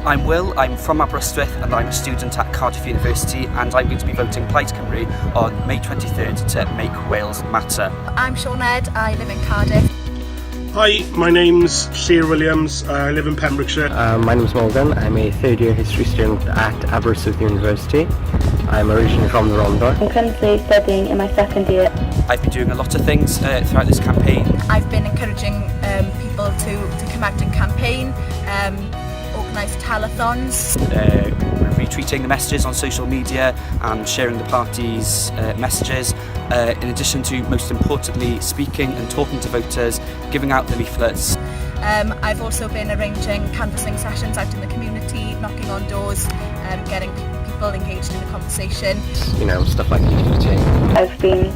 I'm Will, I'm from Aberystwyth and I'm a student at Cardiff University, and I'm going to be voting Plaid Cymru on May 23rd to make Wales matter. I'm Sinead, I live in Cardiff. Hi, my name's Llŷr Williams, I live in Pembrokeshire. My name's Morgan, I'm a third year history student at Aberystwyth University. I'm originally from the Rhondda. I'm currently studying in my second year. I've been doing a lot of things throughout this campaign. I've been encouraging people to come out and campaign, organise telethons. Retweeting the messages on social media and sharing the party's messages, in addition to, most importantly, speaking and talking to voters, giving out the leaflets. I've also been arranging canvassing sessions out in the community, knocking on doors, getting people engaged in a conversation. You know, stuff like leafleting. I've been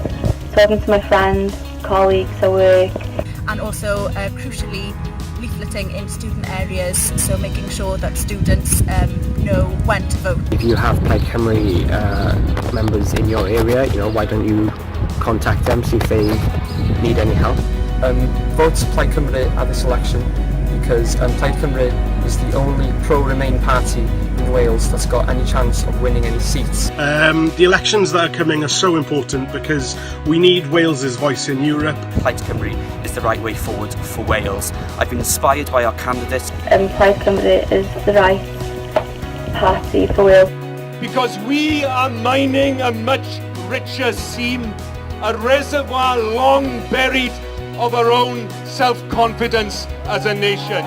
talking to my friends, colleagues at work. And also, crucially, leafleting in student areas, so making sure that students know when to vote. If you have Plaid Cymru members in your area, you know, why don't you contact them, see if they need any help? Vote Plaid Cymru at this election because Plaid Cymru is the only pro-Remain party in Wales that's got any chance of winning any seats. The elections that are coming are so important because we need Wales's voice in Europe. Plaid Cymru is the right way forward for Wales. I've been inspired by our candidates. Plaid Cymru is the right party for Wales. Because we are mining a much richer seam, a reservoir long buried of our own self-confidence as a nation.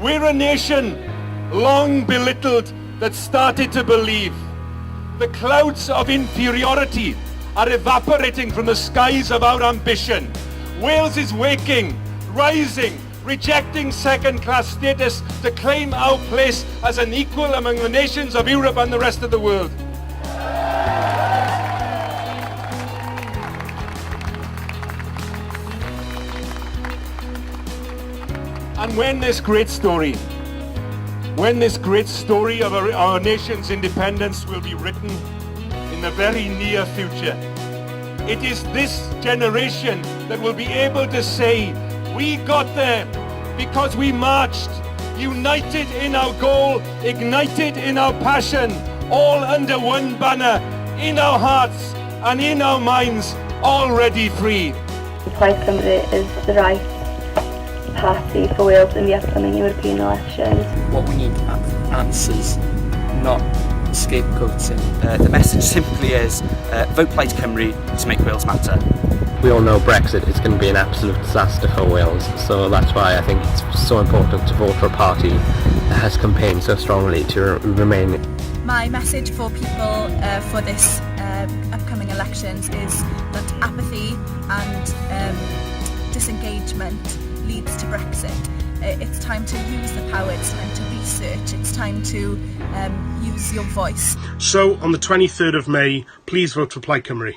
We're a nation long belittled that started to believe. The clouds of inferiority are evaporating from the skies of our ambition. Wales is waking, rising, rejecting second-class status to claim our place as an equal among the nations of Europe and the rest of the world. And when this great story of our nation's independence will be written in the very near future, it is this generation that will be able to say, we got there because we marched, united in our goal, ignited in our passion, all under one banner, in our hearts and in our minds, already free. Plaid Cymru is the right party for Wales in the upcoming European elections. What we need are answers, not scapegoating. The message simply is, vote Plaid Cymru to make Wales matter. We all know Brexit is going to be an absolute disaster for Wales, so that's why I think it's so important to vote for a party that has campaigned so strongly to remain. My message for people for this upcoming elections is that apathy and disengagement leads to Brexit. It's time to use the power, it's time to research, it's time to use your voice. So on the 23rd of May, please vote for Plaid Cymru.